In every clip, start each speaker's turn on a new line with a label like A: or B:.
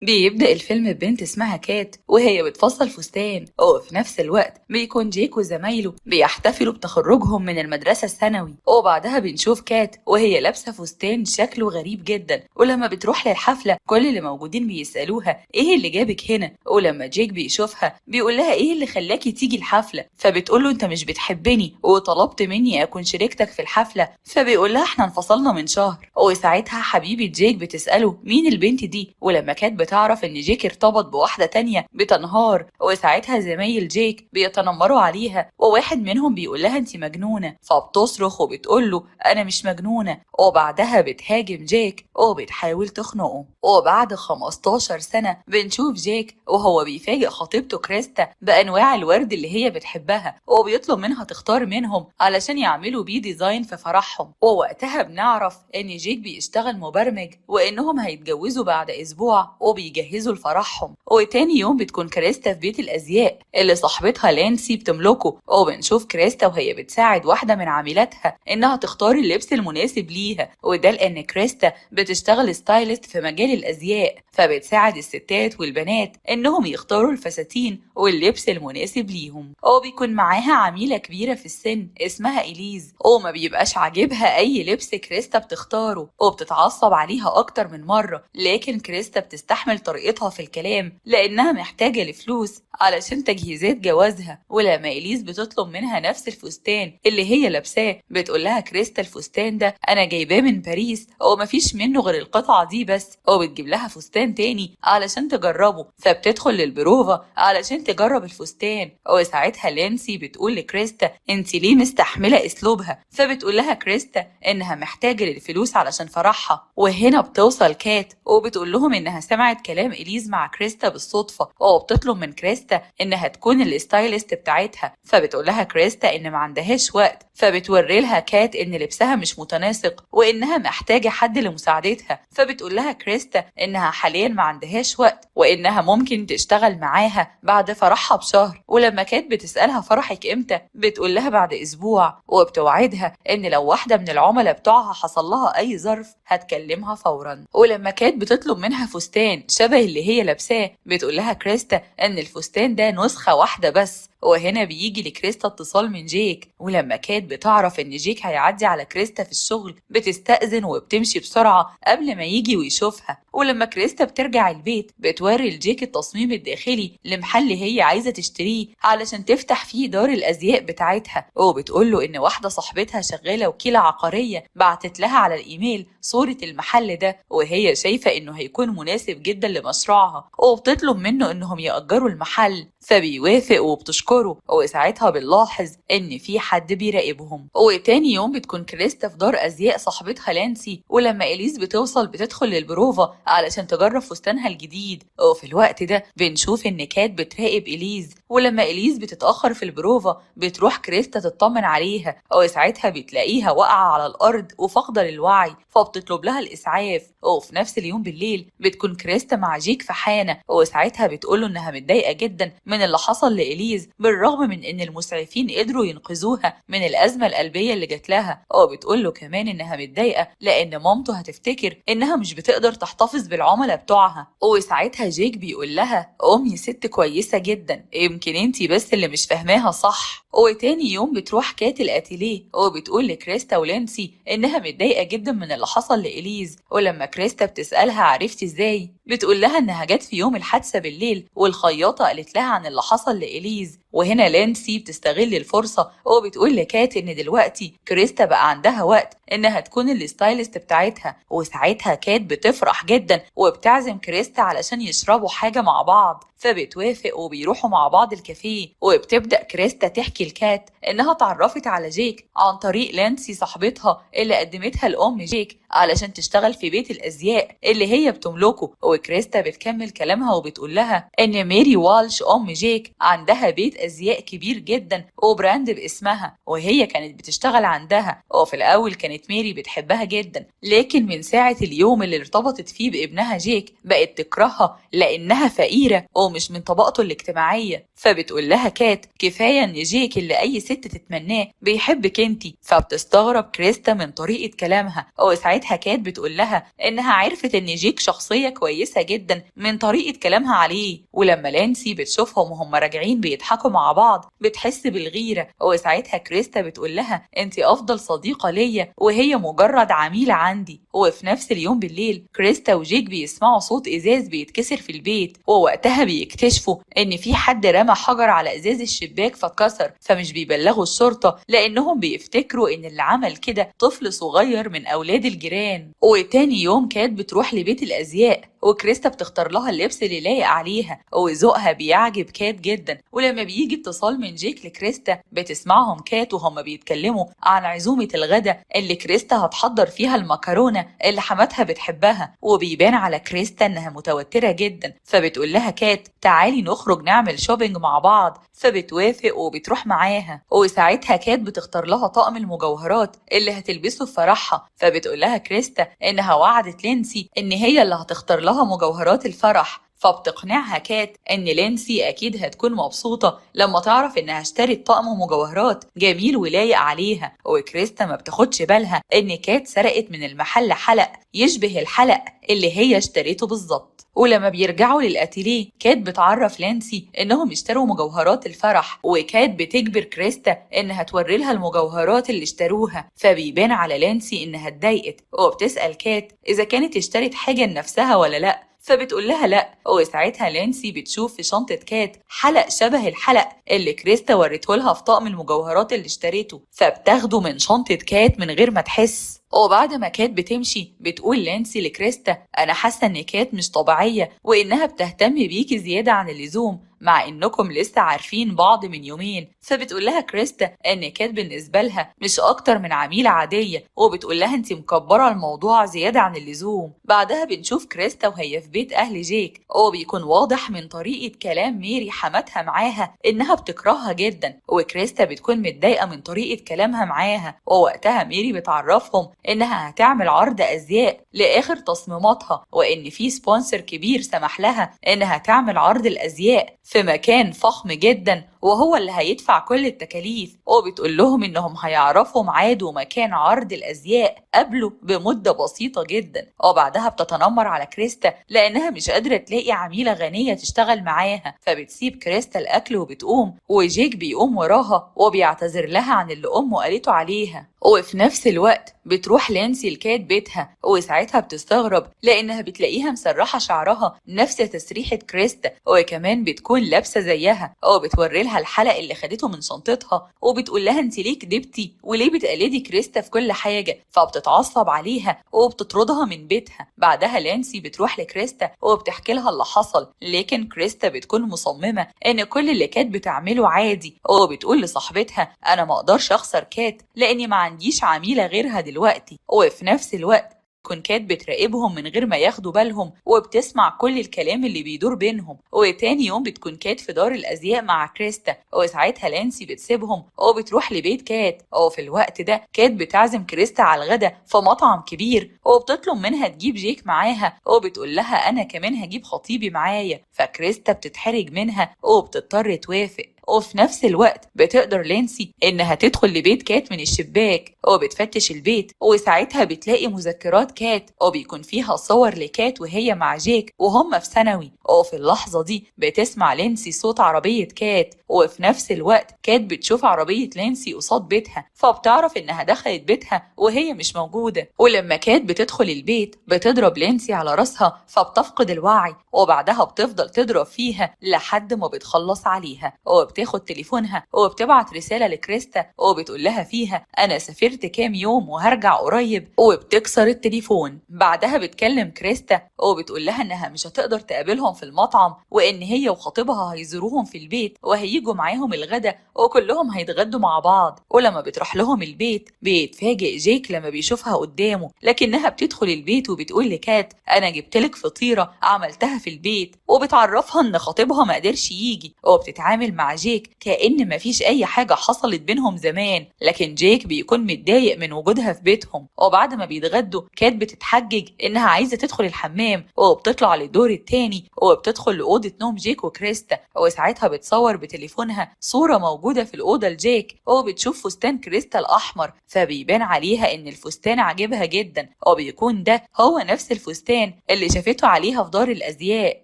A: بيبدأ الفيلم ببنت اسمها كات وهي بتفصل فستان، وفي نفس الوقت بيكون جيك وزمايله بيحتفلوا بتخرجهم من المدرسة الثانوي. وبعدها بنشوف كات وهي لابسة فستان شكله غريب جدا، ولما بتروح للحفلة كل اللي موجودين بيسألوها ايه اللي جابك هنا. ولما جيك بيشوفها بيقول لها ايه اللي خلاكي تيجي الحفلة، فبتقول له انت مش بتحبني وطلبت مني اكون شريكتك في الحفلة. فبيقول لها احنا انفصلنا من شهر. وساعتها حبيبة جيك بتسأله مين البنت دي، ولما كات بتعرف ان جيك ارتبط بواحدة تانية بتنهار. وساعتها زمايل جيك بيتنمروا عليها، وواحد منهم بيقول لها انت مجنونة، فبتصرخ وبتقول له انا مش مجنونة. وبعدها بتهاجم جيك وبتحاول تخنقه. وبعد 15 سنة بنشوف جيك وهو بيفاجئ خطيبته كريستا بانواع الورد اللي هي بتحبها، وبيطلب منها تختار منهم علشان يعملوا بيه ديزاين في فرحهم. ووقتها بنعرف ان جيك بيشتغل مبرمج وانهم هيتجوزوا بعد اسبوع وبيجهزوا لفرحهم. وتاني يوم بتكون كريستا في بيت الازياء اللي صاحبتها لانسي بتملكه، وبنشوف كريستا وهي بتساعد واحدة من عاملاتها انها تختار اللبس المناسب ليها، وده لان كريستا بتشتغل ستايلست في مجال الازياء، فبتساعد الستات والبنات انهم يختاروا الفساتين واللبس المناسب ليهم. وبيكون معاها عميلة كبيرة في السن اسمها إليز، وما بيبقاش عاجبها اي لبس كريستا بتختاره وبتتعصب عليها اكتر من مرة، لكن كريستا بتستحمل طريقتها في الكلام لانها محتاجة لفلوس علشان تجهيزات جوازها. ولما إليز بتطلب منها نفس الفستان اللي هي لابساه بتقول لها كريستا الفستان ده انا جايباه من باريس ومفيش منه غير القطعة دي بس، وبتجيب لها فستان تاني علشان تجربه. فبتدخل للبروفة علشان تجرب الفستان، وساعتها لانسي بتقول لكريستا انت ليه مستحملة اسلوبها، فبتقول لها كريستا انها محتاجة للفلوس علشان فرحها. وهنا بتوصل كات وبتقول لهم انها سمعت كلام إليز مع كريستا بالصدفة، وبتطلب من كريستا انها تكون الستايلست بتاعتها. فبتقول لها كريستا ان ما عندهاش وقت، فبتوري لها كات ان لبسها مش متناسق وانها محتاجة حد لمساعدتها. فبتقول لها كريستا انها حاليا ما عندهاش وقت وانها ممكن تشتغل معاها بعد فرحها بشهر. ولما كات بتسألها فرحك امتى بتقول لها بعد اسبوع، وبتوعدها ان لو واحدة من العملاء بتوعها حصل لها اي ظرف هتكلمها فورا. ولما كات بتطلب منها فستان شبه اللي هي لابساه بتقول لها كريستا ان الفستان ده نسخة واحدة بس. وهنا بيجي لكريستا اتصال من جيك، ولما كات بتعرف ان جيك هيعدي على كريستا في الشغل بتستأذن وبتمشي بسرعة قبل ما يجي ويشوفها. ولما كريستا بترجع البيت بتوري لجيك التصميم الداخلي لمحل هي عايزة تشتريه علشان تفتح فيه دار الأزياء بتاعتها، وبتقول له إن واحدة صاحبتها شغالة وكيلة عقارية بعتت لها على الإيميل صورة المحل ده، وهي شايفة إنه هيكون مناسب جدا لمشروعها، وبتطلب منه إنهم يأجروا المحل. فبيوافق وبتشكره، وساعتها بنلاحظ إن في حد بيراقبهم. وتاني يوم بتكون كريستا في دار أزياء صاحبتها لانسي، ولما إليز بتوصل بتدخل للبروفة علشان تجرب فستانها الجديد. وفي الوقت ده بنشوف إن كات بتراقب إليز، ولما إليز بتتأخر في البروفة بتروح كريستا تطمن عليها، وساعتها بتلاقيها واقعة على الأرض وفاقدة للوعي، فبتطلب لها الإسعاف. وفي نفس اليوم بالليل بتكون كريستا مع جيك في حانة، وساعتها بتقوله إنها متضايقة جدا من اللي حصل لإليز بالرغم من إن المسعفين قدروا ينقذوها من الأزمة القلبية اللي جات لها. وبتقوله كمان إنها متضايقة لأن مامته هتفتكر إنها مش بتقدر تحتفظ بالعملاء بتوعها. وساعتها جيك بيقول لها أمي ست كويسة جدا، يمكن انتي بس اللي مش فاهماها صح. وتاني يوم بتروح كات الاتيليه وبتقول لكريستا ولانسي إنها متضايقة جدا من اللي حصل لإليز. ولما كريستا بتسألها عرفتي إزاي بتقول لها إنها جت في يوم الحادثة بالليل والخياطة قالت لها عن اللي حصل لإليز. وهنا لانسي بتستغل الفرصة وبتقول لكات إن دلوقتي كريستا بقى عندها وقت إنها تكون الستايلست بتاعتها. وساعتها كات بتفرح جدا وبتعزم كريستا علشان يشربوا حاجة مع بعض، فبتوافق وبيروحوا مع بعض الكافيه. وبتبدأ كريستا تحكي لكات إنها اتعرفت على جيك عن طريق لانسي صاحبتها اللي قدمتها لأم جيك علشان تشتغل في بيت الأزياء اللي هي بتملكه. وكريستا بتكمل كلامها وبتقول لها إن ميري والش أم جيك عندها بيت أزياء كبير جدا وبراند باسمها، وهي كانت بتشتغل عندها. وفي الأول كانت ميري بتحبها جدا، لكن من ساعة اليوم اللي ارتبطت فيه بابنها جيك بقت تكرهها لأنها فقيرة ومش من طبقته الاجتماعية. فبتقول لها كات كفاية إن جيك اللي أي ست تتمناه بيحبك انتي. فبتستغرب كريستا من طريقة كلامها، وساعتها وساعتها كات بتقول لها إنها عرفت إن جيك شخصية كويسة جدا من طريقة كلامها عليه. ولما لانسي بتشوفهم وهم راجعين بيضحكوا مع بعض بتحس بالغيرة، وساعتها كريستا بتقول لها انتي أفضل صديقة ليا وهي مجرد عميلة عندي. وفي نفس اليوم بالليل كريستا وجيك بيسمعوا صوت إزاز بيتكسر في البيت، ووقتها بيكتشفوا إن في حد رمى حجر على إزاز الشباك فاتكسر، فمش بيبلغوا الشرطة لأنهم بيفتكروا إن اللي عمل كده طفل صغير من أولاد الجيران. وتاني يوم كات بتروح لبيت الأزياء وكريستا بتختار لها اللبس اللي لايق عليها، وذوقها بيعجب كات جدا. ولما بيجي اتصال من جيك لكريستا بتسمعهم كات وهم بيتكلموا عن عزومة الغدا اللي كريستا هتحضر فيها المكرونة اللي حماتها بتحبها، وبيبان على كريستا انها متوترة جدا، فبتقول لها كات تعالي نخرج نعمل شوبينج مع بعض، فبتوافق وبتروح معاها. وساعتها كات بتختار لها طقم المجوهرات اللي هتلبسه في فرحها، فبتقول لها كريستا انها وعدت لينسي ان هي اللي هتختار لها مجوهرات الفرح، فبتقنعها كات ان لينسي اكيد هتكون مبسوطة لما تعرف انها اشترت طقم مجوهرات جميل ولايق عليها. وكريستا ما بتاخدش بالها ان كات سرقت من المحل حلق يشبه الحلق اللي هي اشتريته بالظبط. ولما بيرجعوا للاتيليه كات بتعرف لانسي انهم اشتروا مجوهرات الفرح، وكات بتجبر كريستا انها توري لها المجوهرات اللي اشتروها، فبيبان على لانسي انها اتضايقت، وبتسأل كات اذا كانت اشترت حاجة لنفسها ولا لا، فبتقول لها لا. وساعتها لانسي بتشوف في شنطة كات حلق شبه الحلق اللي كريستا ورته لها في طقم المجوهرات اللي اشتريته، فبتاخده من شنطة كات من غير ما تحس. وبعد ما كات بتمشي بتقول لانسي لكريستا انا حاسة ان كات مش طبيعية وانها بتهتم بيكي زيادة عن اللزوم مع انكم لسه عارفين بعض من يومين. فبتقول لها كريستا ان كات بالنسبة لها مش اكتر من عميلة عادية، وبتقول لها انتي مكبرة الموضوع زيادة عن اللزوم. بعدها بنشوف كريستا وهي في بيت اهل جيك، وبيكون واضح من طريقة كلام ميري حماتها معاها انها بتكرهها جدا، وكريستا بتكون متضايقة من طريقة كلامها معاها. ووقتها ميري بتعرفهم انها هتعمل عرض ازياء لاخر تصميماتها، وان في سبونسر كبير سمح لها انها تعمل عرض الازياء في مكان فخم جدا وهو اللي هيدفع كل التكاليف. وبتقول لهم انهم هيعرفوا ميعاد ومكان عرض الازياء قبله بمدة بسيطة جدا. وبعدها بتتنمر على كريستا لانها مش قادرة تلاقي عميلة غنية تشتغل معاها، فبتسيب كريستا الاكل وبتقوم، وجيك بيقوم وراها وبيعتذر لها عن اللي امه قالته عليها. وفي نفس الوقت بتروح لانسي لكات بيتها، وساعتها بتستغرب لانها بتلاقيها مسرحة شعرها نفس تسريحة كريستا، وكمان بتكون لابسة زيها، وبتوري لها الحلق اللي خدته من شنطتها، وبتقول لها انت ليه كدبتي وليه بتقلدي كريستا في كل حاجة، فبتتعصب عليها وبتطردها من بيتها. بعدها لانسي بتروح لكريستا وبتحكي لها اللي حصل، لكن كريستا بتكون مصممة ان كل اللي كات بتعمله عادي، وبتقول لصاحبتها انا ما اقدرش اخسر كات لاني ما عنديش عميلة غيرها دلوقتي. وفي نفس الوقت تكون كات بتراقبهم من غير ما ياخدوا بالهم، وبتسمع كل الكلام اللي بيدور بينهم. وتاني يوم بتكون كات في دار الازياء مع كريستا، وساعتها لانسي بتسيبهم وبتروح لبيت كات. وفي الوقت ده كات بتعزم كريستا على الغدا في مطعم كبير، وبتطلب منها تجيب جيك معاها، وبتقول لها انا كمان هجيب خطيبي معايا، فكريستا بتتحرج منها وبتضطر توافق. وفي نفس الوقت بتقدر لانسي انها تدخل لبيت كات من الشباك وبتفتش البيت، وساعتها بتلاقي مذكرات كات وبيكون فيها صور لكات وهي مع جيك وهم في ثانوي. وفي اللحظة دي بتسمع لانسي صوت عربية كات، وفي نفس الوقت كات بتشوف عربية لانسي قصاد بيتها، فبتعرف انها دخلت بيتها وهي مش موجودة. ولما كات بتدخل البيت بتضرب لانسي على راسها فبتفقد الوعي، وبعدها بتفضل تضرب فيها لحد ما بتخلص عليها. وبتاخد تليفونها وبتبعت رسالة لكريستا وبتقول لها فيها انا سافرت كام يوم وهرجع قريب، وبتكسر التليفون. بعدها بتكلم كريستا وبتقول لها انها مش هتقدر تقابلهم في المطعم، وان هي وخطيبها هيزوروهم في البيت وهيجوا معاهم الغدا وكلهم هيتغدوا مع بعض. ولما بتروح لهم البيت بيتفاجئ جيك لما بيشوفها قدامه، لكنها بتدخل البيت وبتقول لكات انا جبتلك فطيرة عملتها في البيت، وبتعرفها ان خطيبها ما قدرش يجي، وبتتعامل مع جيك كأن مفيش أي حاجة حصلت بينهم زمان، لكن جيك بيكون متضايق من وجودها في بيتهم. وبعد ما بيتغدوا كات بتتحجج إنها عايزة تدخل الحمام، وبتطلع للدور التاني وبتدخل لأوضة نوم جيك وكريستا، وساعتها بتصور بتليفونها صورة موجودة في الأوضة لجيك، وبتشوف فستان كريستا الأحمر، فبيبان عليها إن الفستان عاجبها جدا، وبيكون ده هو نفس الفستان اللي شافته عليها في دار الأزياء.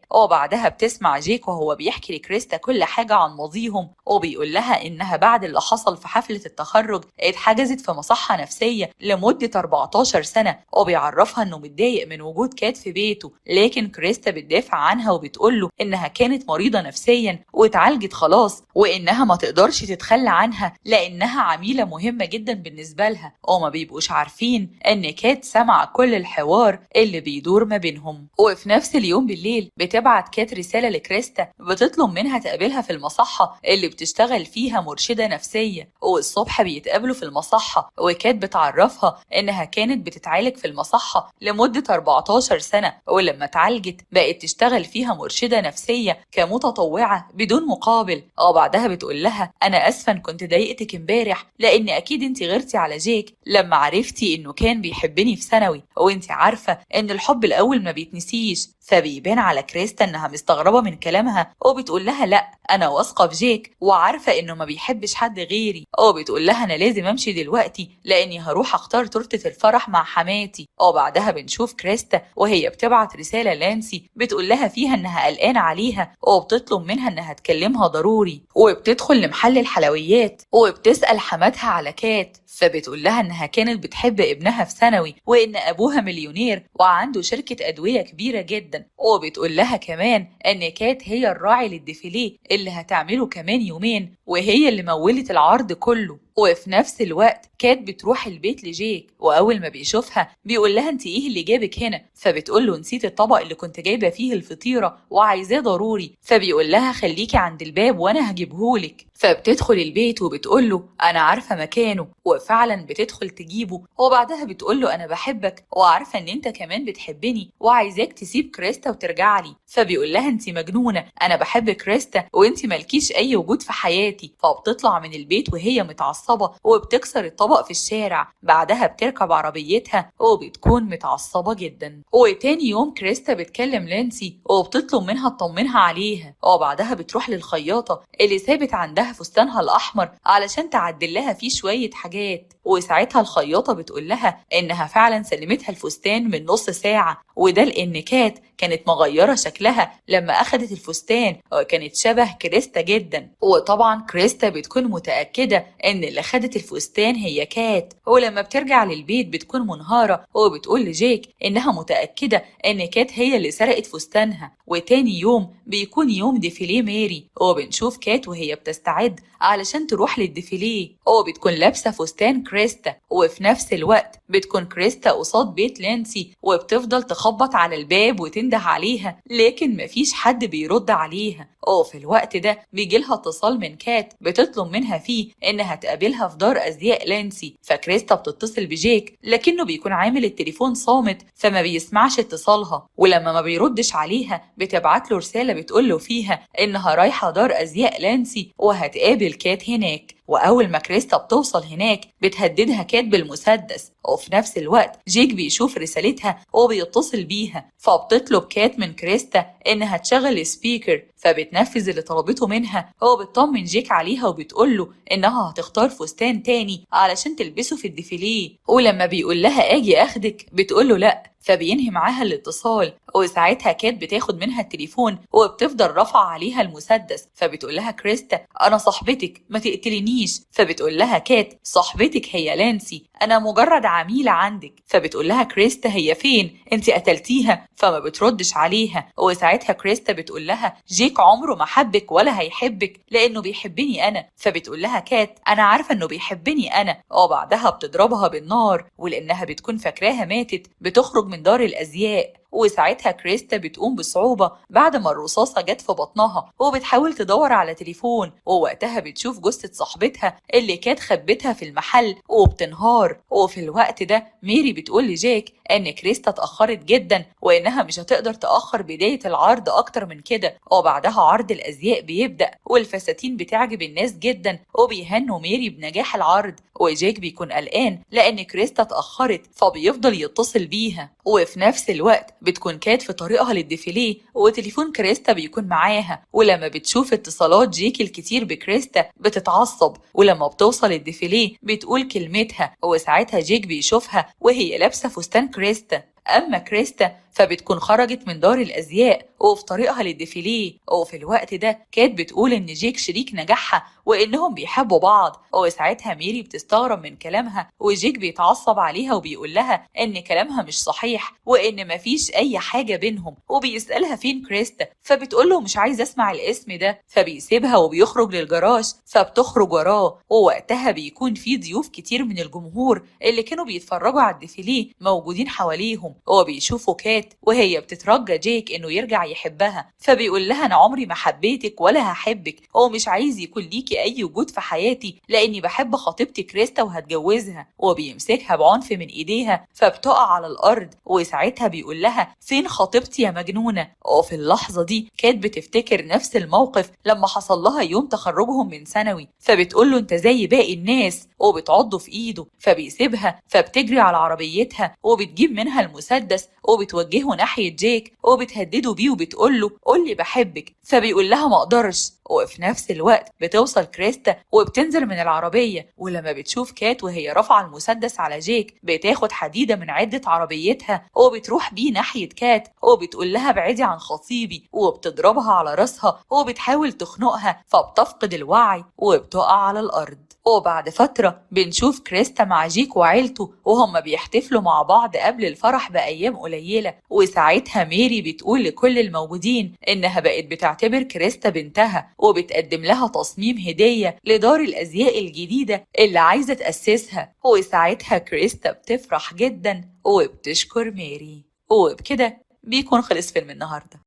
A: وبعدها بتسمع جيك وهو بيحكي لكريستا كل حاجة عن ماضيهم، وبيقول لها إنها بعد اللي حصل في حفلة التخرج اتحجزت في مصحة نفسية لمدة 14 سنة، وبيعرفها إنه متضايق من وجود كات في بيته، لكن كريستا بتدافع عنها وبتقوله إنها كانت مريضة نفسيا واتعالجت خلاص، وإنها ما تقدرش تتخلى عنها لأنها عميلة مهمة جدا بالنسبة لها. وما بيبقوش عارفين إن كات سمع كل الحوار اللي بيدور ما بينهم. وفي نفس اليوم بالليل بتبعت كات رسالة لكريستا بتطلب منها تقابلها في المصحة اللي بتشتغل فيها مرشدة نفسية، والصبح بيتقابلوا في المصحة، وكات بتعرفها إنها كانت بتتعالج في المصحة لمدة 14 سنة، ولما اتعالجت بقت تشتغل فيها مرشدة نفسية كمتطوعة بدون مقابل. وبعدها بتقول لها أنا أسفة إن كنت ضايقتك امبارح، لأن أكيد أنت غيرتي على جيك لما عرفتي إنه كان بيحبني في ثانوي، وأنت عارفة إن الحب الأول ما بيتنسيش. فبيبان على كريستا إنها مستغربة من كلامها، وبتقول لها لأ أنا واثقة في جيك وعارفة إنه ما بيحبش حد غيري. وبتقول لها أنا لازم أمشي دلوقتي لأني هروح أختار تورتة الفرح مع حماتي. وبعدها بنشوف كريستا وهي بتبعت رسالة لانسي بتقول لها فيها إنها قلقانة عليها، وبتطلب منها إنها تكلمها ضروري، وبتدخل لمحل الحلويات وبتسأل حماتها على كات، فبتقول لها إنها كانت بتحب ابنها في ثانوي، وإن أبوها مليونير وعنده شركة أدوية كبيرة جدا. وبتقول لها كمان إن كات هي الراعي للديفيليه اللي هتعمله كمان يومين، وهي اللي مولت العرض كله. وفي نفس الوقت كات بتروح البيت لجيك، واول ما بيشوفها بيقول لها انت ايه اللي جابك هنا؟ فبتقول له نسيت الطبق اللي كنت جايبه فيه الفطيره وعايزاه ضروري. فبيقول لها خليكي عند الباب وانا هجيبهولك. فبتدخل البيت وبتقول له انا عارفه مكانه، وفعلا بتدخل تجيبه. وبعدها بتقول له انا بحبك وعارفه ان انت كمان بتحبني وعايزاك تسيب كريستا وترجع لي. فبيقول لها انت مجنونه، انا بحب كريستا وانت مالكيش اي وجود في حياتي. فبتطلع من البيت وهي متعصبه وبتكسر الطبق في الشارع. بعدها بتركب عربيتها وبتكون متعصبه جدا. وتاني يوم كريستا بتكلم لانسي وبتطلب منها تطمنها عليها، وبعدها بتروح للخياطه اللي سابت عندها فستانها الاحمر علشان تعدل لها فيه شويه حاجات. وساعتها الخياطه بتقول لها انها فعلا سلمتها الفستان من نص ساعه، وده لان كات كانت مغيره شكلها لما اخدت الفستان وكانت شبه كريستا جدا. وطبعا كريستا بتكون متاكده ان اللي خدت الفستان هي كات، ولما بترجع للبيت بتكون منهاره وبتقول لجيك انها متاكده ان كات هي اللي سرقت فستانها. وتاني يوم بيكون يوم ديفيليه ماري، وبنشوف كات وهي بتستعد علشان تروح للديفيليه، وبتكون لابسه فستان كريستا. وفي نفس الوقت بتكون كريستا قصاد بيت لانسي وبتفضل تخبط على الباب وتنده عليها، لكن مفيش حد بيرد عليها. وفي الوقت ده بيجيلها اتصال من كات بتطلب منها فيه انها تقابلها في دار ازياء لانسي. فكريستا بتتصل بجيك لكنه بيكون عامل التليفون صامت فما بيسمعش اتصالها، ولما ما بيردش عليها بتبعت له رسالة بتقول له فيها انها رايحة دار ازياء لانسي وهتقابل كات هناك. واول ما كريستا بتوصل هناك بتهددها كات بالمسدس. وفي نفس الوقت جيك بيشوف رسالتها وبيتصل بيها، فبتطلب كات من كريستا انها تشغل سبيكر، فبتنفذ اللي طلبته منها. وبتطمن جيك عليها وبتقول له انها هتختار فستان تاني علشان تلبسه في الديفيليه، ولما بيقول لها اجي اخدك بتقول له لا، فبينهي معاها الاتصال. وساعتها كات بتاخد منها التليفون وبتفضل رافعه عليها المسدس. فبتقول لها كريستا انا صاحبتك ما تقتلنيش. فبتقول لها كات صاحبتك هي لانسي، انا مجرد عميله عندك. فبتقول لها كريستا هي فين؟ انت قتلتيها؟ فما بتردش عليها. وساعتها كريستا بتقول لها جيك عمره ما حبك ولا هيحبك لانه بيحبني انا. فبتقول لها كات انا عارفه انه بيحبني انا. وبعدها بتضربها بالنار، ولانها بتكون فاكراها ماتت بتخرج من دار الازياء. وساعتها كريستا بتقوم بصعوبة بعد ما الرصاصة جت في بطنها وبتحاول تدور على تليفون، ووقتها بتشوف جثة صاحبتها اللي كانت خبتها في المحل وبتنهار. وفي الوقت ده ميري بتقول لجاك ان كريستا اتأخرت جدا وانها مش هتقدر تأخر بداية العرض اكتر من كده. وبعدها عرض الازياء بيبدأ والفساتين بتعجب الناس جدا وبيهنوا ميري بنجاح العرض. وجاك بيكون قلقان لان كريستا اتأخرت فبيفضل يتصل بيها. وفي نفس الوقت بتكون كات في طريقها للديفيليه وتليفون كريستا بيكون معاها، ولما بتشوف اتصالات جيك الكتير بكريستا بتتعصب، ولما بتوصل الديفيليه بتقول كلمتها وساعتها جيك بيشوفها وهي لابسة فستان كريستا. أما كريستا فبتكون خرجت من دار الأزياء وفي طريقها للديفيليه، وفي الوقت ده كانت بتقول إن جيك شريك نجاحها وإنهم بيحبوا بعض. وساعتها ميري بتستغرب من كلامها وجيك بيتعصب عليها وبيقول لها إن كلامها مش صحيح وإن مفيش أي حاجة بينهم، وبيسألها فين كريستا فبتقوله مش عايز أسمع الاسم ده، فبيسيبها وبيخرج للجراج فبتخرج وراه. ووقتها بيكون في ضيوف كتير من الجمهور اللي كانوا بيتفرجوا على الديفيليه موجودين حواليهم، وبيشوفوا كات وهي بتترجى جيك انه يرجع يحبها، فبيقول لها انا عمري ما حبيتك ولا هحبك ومش عايز يكون ليكي اي وجود في حياتي لاني بحب خطيبتي كريستا وهتجوزها. وبيمسكها بعنف من ايديها فبتقع على الارض، وساعتها بيقول لها فين خطيبتي يا مجنونه. وفي اللحظه دي كانت بتفتكر نفس الموقف لما حصل لها يوم تخرجهم من ثانوي، فبتقول له انت زي باقي الناس وبتعضه في ايده، فبيسيبها فبتجري على عربيتها وبتجيب منها المسدس وبتوجهه ناحية جيك وبتهدده بيه وبتقول له قول لي بحبك، فبيقول لها ما اقدرش. وفي نفس الوقت بتوصل كريستا وبتنزل من العربية، ولما بتشوف كات وهي رافعة المسدس على جيك بتاخد حديدة من عدة عربيتها وبتروح بيه ناحية كات وبتقول لها ابعدي عن خطيبي، وبتضربها على راسها وبتحاول تخنقها فبتفقد الوعي وبتقع على الأرض. وبعد فترة بنشوف كريستا مع جيك وعيلته وهم بيحتفلوا مع بعض قبل الفرح بأيام قليلة، وساعتها ميري بتقول لكل الموجودين إنها بقت بتعتبر كريستا بنتها وبتقدم لها تصميم هدية لدار الأزياء الجديدة اللي عايزة تأسسها. وساعتها كريستا بتفرح جدا وبتشكر ميري. وبكده بيكون خلص فيلم النهاردة.